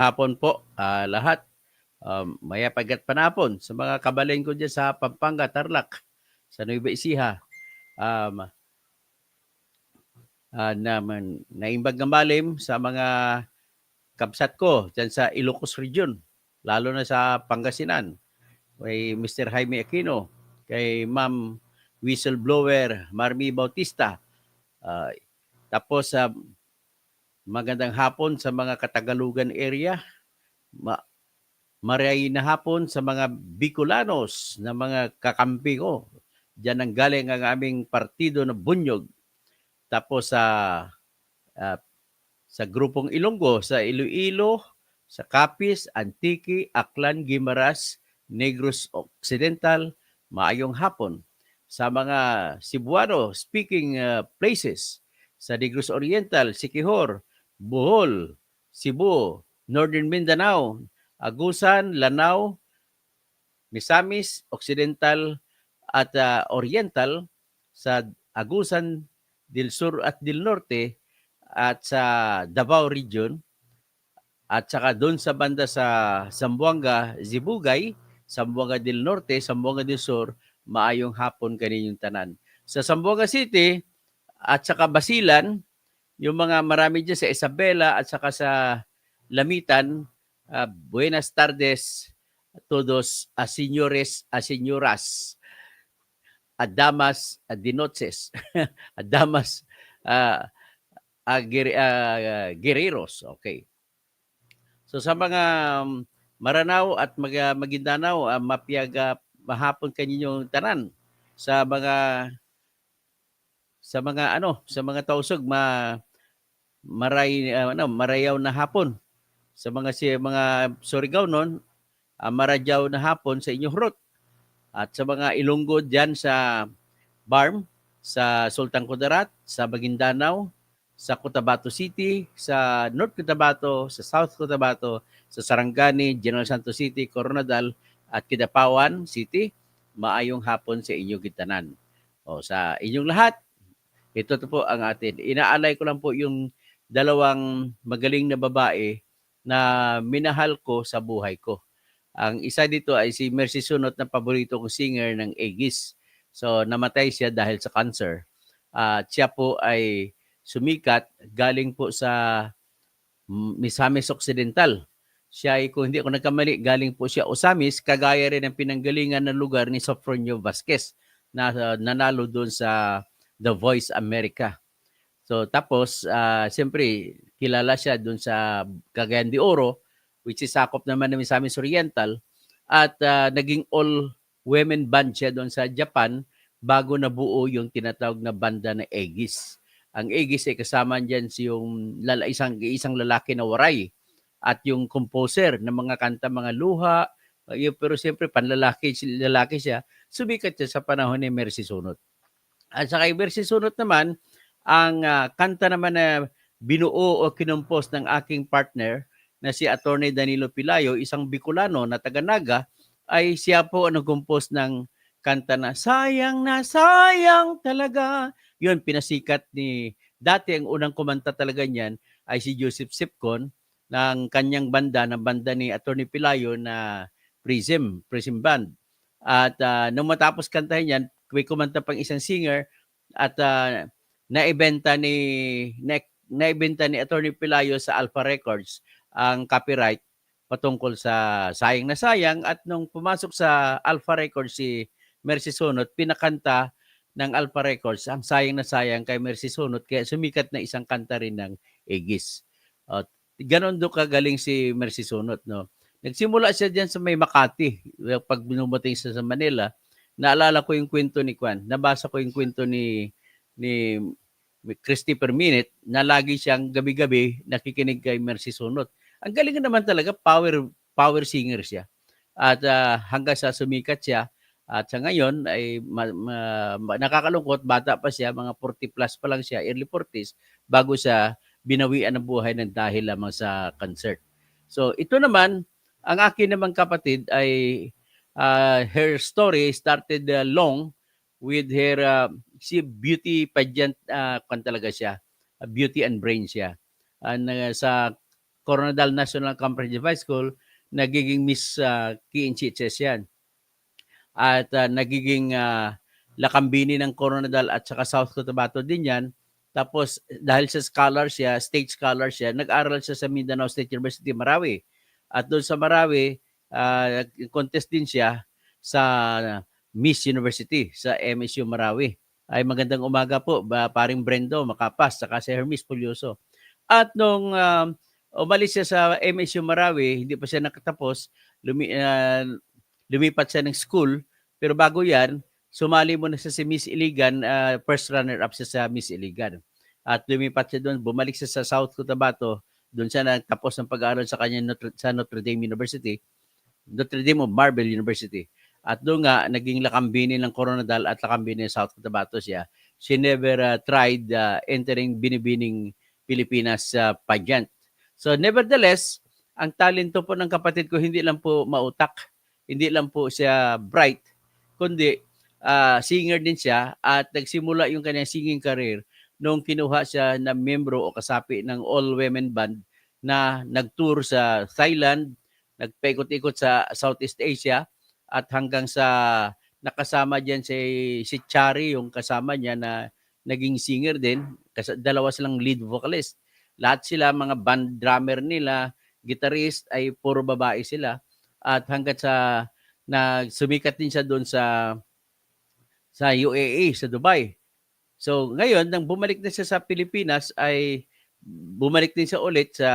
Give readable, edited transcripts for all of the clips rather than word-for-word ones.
Hapon po, lahat. Mayapagat panapon sa mga kabaleng ko dyan sa Pampanga, Tarlac, sa Nueva Ecija. Um, naimbag ng malim sa mga kabsat ko dyan sa Ilocos Region, lalo na sa Pangasinan. Kay Mr. Jaime Aquino, kay Ma'am Whistleblower Marmi Bautista. Uh, tapos magandang hapon sa mga Katagalugan area. Marayay na hapon sa mga Bicolanos na mga kakampi ko. Diyan ang galing ang aming partido na Bunyog. Tapos uh, sa grupong Ilonggo, sa Iloilo, sa Capiz, Antique, Aklan, Guimaras, Negros Occidental, maayong hapon. Sa mga Cebuano speaking places, sa Negros Oriental, Siquijor, Bohol, Cebu, Northern Mindanao, Agusan, Lanao, Misamis, Occidental at Oriental, sa Agusan del Sur at del Norte at sa Davao Region, at saka doon sa banda sa Zamboanga, Zibugay, Zamboanga del Norte, Zamboanga del Sur, maayong hapon kaninyong tanan. Sa Zamboanga City at saka Basilan, yung mga marami dyan sa Isabela at saka sa Lamitan, buenas tardes a todos, a señores, a señoras, a damas, a dinoches, a damas, guerreros. Okay. So sa mga Maranao at Maguindanao, mapiyag mahapon kaninyong tanan sa mga tausog marayaw na hapon. Sa mga Surigao noon, maradyaw na hapon sa inyong rot. At sa mga Ilonggo diyan sa Barm, sa Sultan Kudarat, sa Maguindanao, sa Cotabato City, sa North Cotabato, sa South Cotabato, sa Sarangani, General Santos City, Coronadal, at Kidapawan City, maayong hapon sa inyong gitanan. O sa inyong lahat, ito po ang atin. Inaalay ko lang po yung dalawang magaling na babae na minahal ko sa buhay ko. Ang isa dito ay si Mercy Sunot na paborito kong singer ng Aegis. So namatay siya dahil sa cancer. Siya po ay sumikat galing po sa Misamis Occidental. Siya ay, kung hindi ako nagkamali, galing po siya Osamis, kagaya rin ng pinanggalingan ng lugar ni Sofronio Vasquez na nanalo doon sa The Voice America. So tapos, siyempre, kilala siya doon sa Cagayan de Oro, which is sakop naman ng Misamis Oriental, at naging all-women band siya doon sa Japan bago nabuo yung tinatawag na banda na Aegis. Ang Aegis ay kasama dyan yung isang lalaki na waray at yung composer ng mga kanta, mga luha, pero siyempre lalaki siya, sumikat siya sa panahon ni Mercy Sunot. At sa kay Mercy Sunot naman, ang kanta naman na binuo o kinumpos ng aking partner na si Attorney Danilo Pilayo, isang Bicolano na taga-Naga, ay siya po ang nag-compose ng kanta na sayang talaga. Yun, pinasikat dati ang unang kumanta talaga niyan ay si Joseph Sipcon ng kanyang banda, ng banda ni Attorney Pilayo na Prism Band. At nung matapos kantahin yan, may kumanta pang isang singer at naibenta ni Attorney Pilayo sa Alpha Records ang copyright patungkol sa Sayang na Sayang, at nung pumasok sa Alpha Records si Mercy Sunot, pinakanta ng Alpha Records ang Sayang na Sayang kay Mercy Sunot, kaya sumikat na isang kanta rin ng Aegis. Ganon do kagaling si Mercy Sunot, no? Nagsimula siya diyan sa may Makati pag binumating siya sa Manila. Naalala ko yung kwento ni Kwan. Nabasa ko yung kwento ni Christy per minute na lagi siyang gabi-gabi nakikinig kay Mercy Sunot. Ang galing naman talaga, power singer siya. At hanggang sa sumikat siya, at sa ngayon ay nakakalungkot, bata pa siya, mga 40 plus pa lang siya, early 40s, bago siya binawian ng buhay ng dahil lamang sa concert. So ito naman, ang akin namang kapatid ay her story started long with her si beauty pageant, talaga siya, beauty and brain siya. Sa Coronadal National Comprehensive High School, nagiging Miss Kiinchiches yan. At nagiging lakambini ng Coronadal at saka South Cotabato din yan. Tapos dahil sa scholar siya, state scholar siya, nag-aral siya sa Mindanao State University, Marawi. At doon sa Marawi, contest din siya sa Miss University sa MSU Marawi. Ay magandang umaga po, paring Brendo Makapas, saka si Hermes Pulyoso. At nung umalis siya sa MSU Marawi, hindi pa siya nakatapos, lumipat siya ng school, pero bago yan, sumali muna siya sa Miss Iligan, first runner-up siya sa Miss Iligan. At lumipat siya doon, bumalik siya sa South Cotabato, doon siya nagtapos ng pag-aaral sa kanya sa Notre Dame University, Notre Dame of Marble University. At doon nga, naging lakambini ng Coronadal at lakambini ng South Cotabato siya. She never tried entering Binibining Pilipinas pageant. So nevertheless, ang talento po ng kapatid ko hindi lang po mautak, hindi lang po siya bright, kundi singer din siya at nagsimula yung kanyang singing career nung kinuha siya na membro o kasapi ng all-women band na nag-tour sa Thailand, nagpaikot-ikot sa Southeast Asia at hanggang sa nakasama diyan si Chari, yung kasama niya na naging singer din, dalawa silang lead vocalist. Lahat sila mga band drummer nila, guitarist ay puro babae sila at hanggang sa sumikat din siya doon sa UAE, sa Dubai. So ngayon, nang bumalik na siya sa Pilipinas ay bumalik din siya ulit sa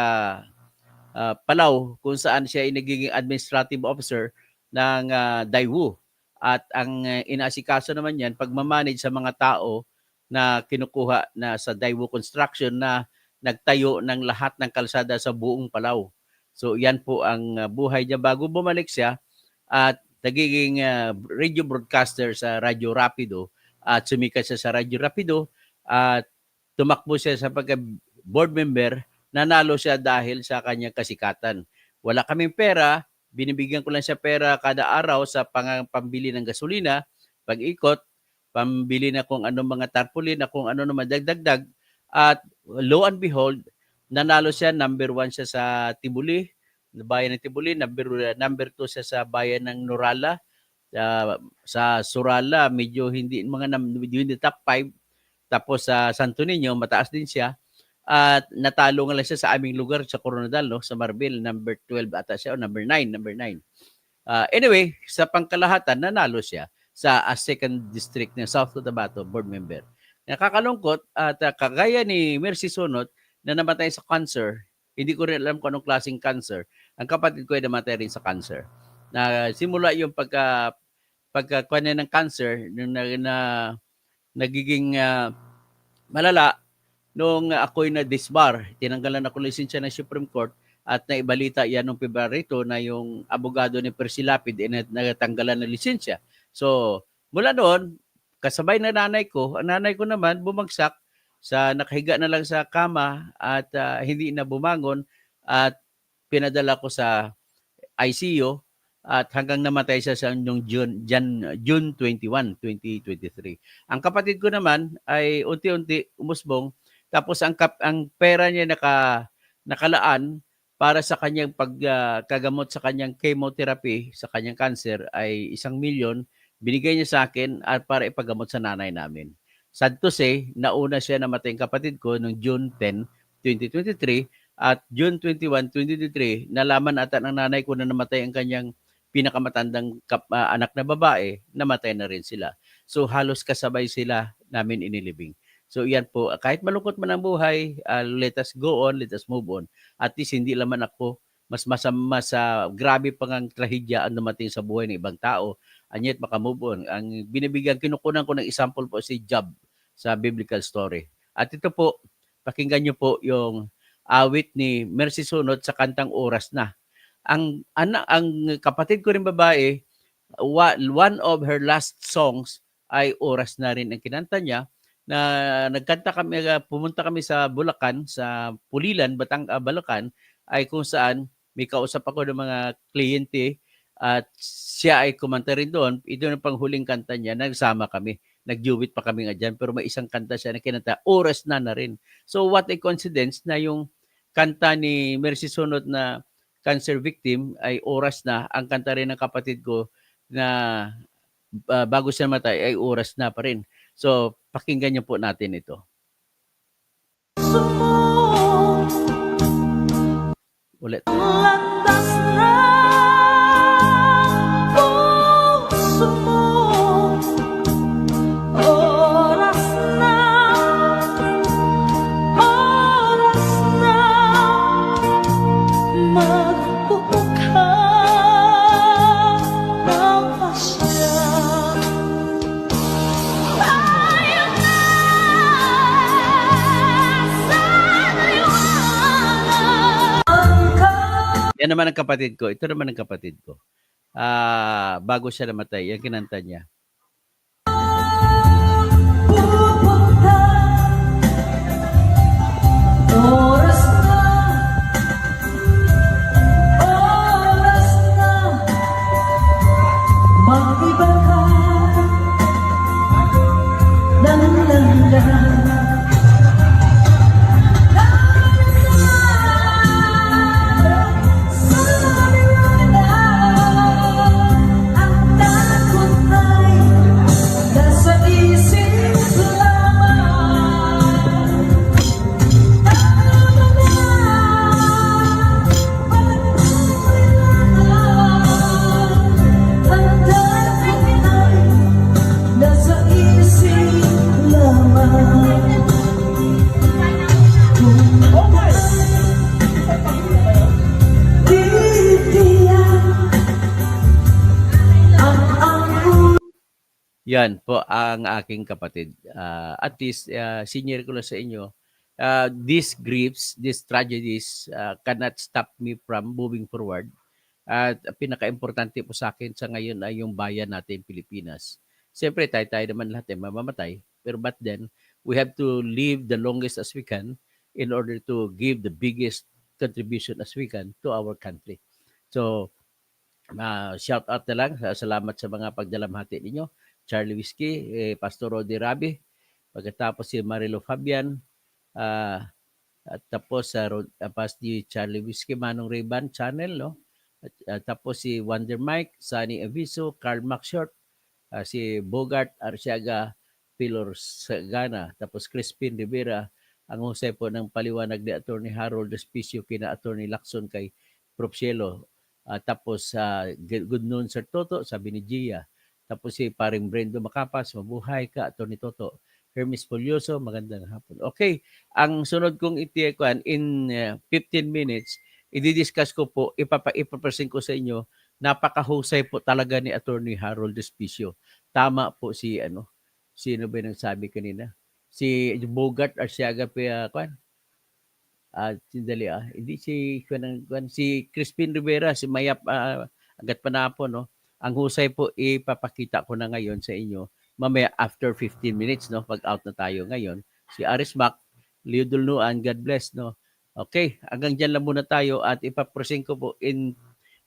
Palau kung saan siya ay nagiging administrative officer ng Daewoo. At ang inaasikaso naman yan, pagmamanage sa mga tao na kinukuha na sa Daewoo Construction na nagtayo ng lahat ng kalsada sa buong Palau. So yan po ang buhay niya bago bumalik siya at nagiging radio broadcaster sa Radyo Rapido at sumikat siya sa Radyo Rapido at tumakbo siya sa pagka-board member, nanalo siya dahil sa kanyang kasikatan. Wala kaming pera, binibigyan ko lang siya pera kada araw sa pambili ng gasolina, pag-ikot, pambili na kung anong mga tarpaulin na kung ano naman dagdagdag. At lo and behold, nanalo siya, number 1 siya sa Tibuli, bayan ng Tibuli, number 2 siya sa bayan ng Norala. Sa Surala, medyo hindi top 5. Tapos sa Santo Niño, mataas din siya. At natalo nga lang siya sa aming lugar sa Coronadal, no? Sa Marbil, number 12 ata siya o number 9. Anyway, sa pangkalahatan, nanalo siya sa second district ng South Cotabato board member. Nakakalungkot at kagaya ni Mercy Sunot na namatay sa cancer, hindi ko rin alam kung anong klaseng cancer. Ang kapatid ko ay namatay rin sa cancer. Na simula yung pagkakuha ng cancer na nagiging malala nung ako'y na-disbar. Tinanggalan ako lisensya ng Supreme Court at naibalita yan noong Pebrero na yung abogado ni Percy Lapid natanggalan ng lisensya. So, mula noon, kasabay na nanay ko, ang nanay ko naman bumagsak sa nakahiga na lang sa kama at hindi na bumangon at pinadala ko sa ICU at hanggang namatay siya sa noong June 21, 2023. Ang kapatid ko naman ay unti-unti umusbong tapos ang pera niya nakalaan para sa kanyang pagkagamot sa kanyang chemotherapy sa kanyang cancer ay 1,000,000 binigay niya sa akin at para ipagamot sa nanay namin. Sad to say, nauna siya namatay ang kapatid ko noong June 10, 2023 at June 21, 2023 nalaman ata ng nanay ko na namatay ang kanyang pinakamatandang anak na babae, namatay na rin sila. So halos kasabay sila namin inilibing. So yan po, kahit malungkot man ang buhay, let us go on, let us move on. At least hindi naman ako mas grabe pang ang trahedya ang dumating sa buhay ng ibang tao. And yet makamove on. Ang kinukunan ko ng example po si Job sa biblical story. At ito po, pakinggan niyo po yung awit ni Mercy Sunot sa kantang Oras Na. Ang kapatid ko rin babae, one of her last songs ay Oras Na rin ang kinanta niya na nagkanta kami, pumunta kami sa Bulacan, sa Pulilan, Bulacan, ay kung saan may kausap ako ng mga kliyente at siya ay kumanta rin doon. Ito yung panghuling kanta niya, nagsama kami. Nag-duet pa kami nga dyan, pero may isang kanta siya na kinanta, Oras Na rin. So what a coincidence na yung kanta ni Mercy Sunot na cancer victim ay Oras Na. Ang kanta rin ng kapatid ko na bago siya matay ay Oras Na pa rin. So, pakinggan niyo po natin ito. Ulit. Landas na puso mo, oras na magbuka ng pasya. Tayo na sa liwanag. Yan naman ang kapatid ko. Ito naman ang kapatid ko. Bago siya namatay, yung kinanta niya. Pupunta, oras na, mag-iba ka ng landas. Yan po ang aking kapatid. At least, senior ko lang sa inyo. These griefs, these tragedies cannot stop me from moving forward. At pinaka-importante po sa akin sa ngayon ay yung bayan natin, Pilipinas. Siyempre, tayo naman lahat mamamatay. Pero but then, we have to live the longest as we can in order to give the biggest contribution as we can to our country. So, shout out na lang. Salamat sa mga pagdalamhati ninyo. Charlie Whiskey, Pastor Rodi Rabi, pagkatapos si Marilo Fabian, at tapos sa Pastor Charlie Whiskey, Manong Ray-Ban Channel, no? At tapos si Wonder Mike, Sunny Aviso, Carl Maxshort, si Bogart Arsiaga, Pilor Sagana, tapos Crispin Rivera, ang husay po ng paliwanag ni Attorney Harold Despicio kina Attorney Lacson kay Prof. Cielo. Tapos Good Noon Sir Toto, sabi ni Gia. Tapos si paring Brendo Macapas, mabuhay ka, Atty. Toto. Hermes Polioso, magandang hapon. Okay, ang sunod kong itiyekuan in 15 minutes, i-discuss ko po, ipapresent ko sa inyo, napakahusay po talaga ni Atty. Harold Despicio. Tama po si, sino ba nang sabi kanina? Si Bogart Arsiaga pa, sindali hindi si Crispin Rivera, si Mayap, agad pa na po, no? Ang husay po ipapakita ko na ngayon sa inyo mamaya after 15 minutes, no? Pag out na tayo ngayon. Si Aris Mac, Leo Dulnuan, God bless, no? Okay, hanggang dyan lang muna tayo at ipapresent ko po in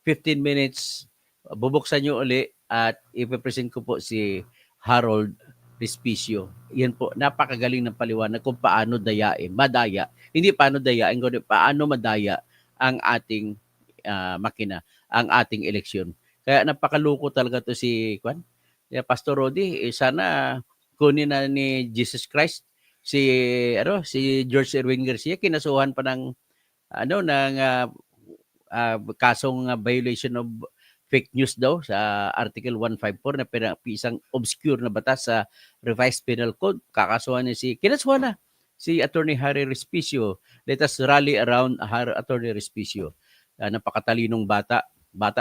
15 minutes. Bubuksan nyo uli at ipapresent ko po si Harold Despicio. Yan po, napakagaling ng paliwanag kung paano madaya. Hindi paano dayain, kundi paano madaya ang ating makina, ang ating eleksyon. Kaya napakaluko talaga to si Pastor Rodi. Sana kunin na ni Jesus Christ si George Erwin Garcia, kinasuhan pa ng kasong violation of fake news daw sa Article 154 na isang obscure na batas sa Revised Penal Code. Kakasuhan niya kinasuhan na si Attorney Harry Respicio. Let us rally around Attorney Respicio. Napakatalinong bata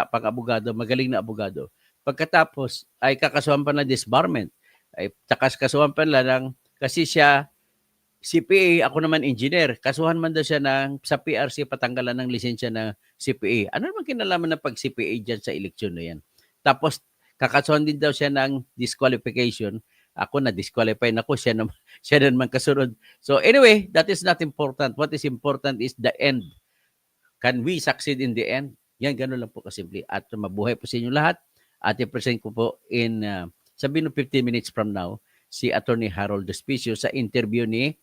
pang abogado, magaling na abogado. Pagkatapos ay kakasuhan pa na disbarment. Ay kasuhan pa lang kasi siya CPA, ako naman engineer. Kasuhan man daw siya sa PRC patanggalan ng lisensya ng CPA. Ano naman kinalaman ng pag-CPA dyan sa eleksyon na yan? Tapos kakasuhan din daw siya ng disqualification. Ako na disqualify na ko, siya naman kasunod. So anyway, that is not important. What is important is the end. Can we succeed in the end? Yan, gano'n lang po kasimple. At mabuhay po sa inyo lahat. At i-present ko po in, sabihin 15 minutes from now, si Attorney Harold Despicio sa interview ni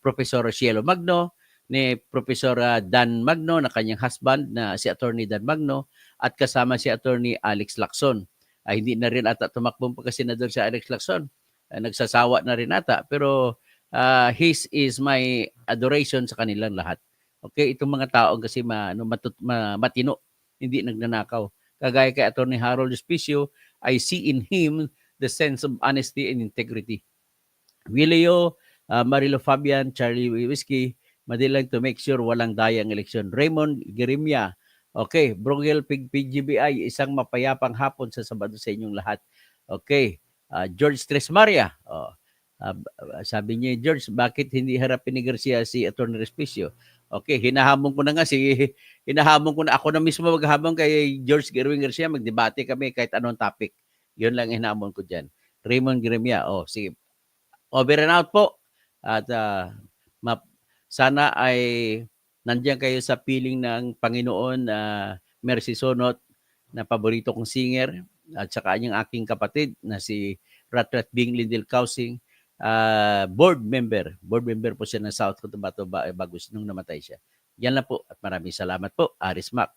Professor Cielo Magno ni Professor Dan Magno na kanyang husband na si Attorney Dan Magno at kasama si Attorney Alex Lacson. Hindi na rin ata tumakbong pagkasenador si Alex Lacson. Nagsasawa na rin ata pero his is my adoration sa kanilang lahat. Okay, itong mga tao kasi matino, hindi nagnanakaw. Kagaya kay Attorney Harold Espicio, I see in him the sense of honesty and integrity. Willio, Marilo Fabian, Charlie Whiskey, madilang to make sure walang dayang eleksyon. Raymond Gerimia, okay, Brogel PGBI, isang mapayapang hapon sa Sabado sa inyong lahat. Okay, George Tresmaria, sabi niya, George, bakit hindi harapin ni Garcia si Atty. Respicio? Okay, hinahamon ko na ako na mismo maghamon kay George Gerwin Garcia, magdebate kami kahit anong topic. Yun lang hinamon ko dyan. Raymond Gremia, sige. Over and out po. At sana ay nandiyan kayo sa piling ng Panginoon Mercy Sonot na paborito kong singer at saka yung aking kapatid na si Ratrat Bing Lindel Kausing, board member po siya ng South Cotabato Bagus nung namatay siya. Yan lang po at maraming salamat po. Aris Mac.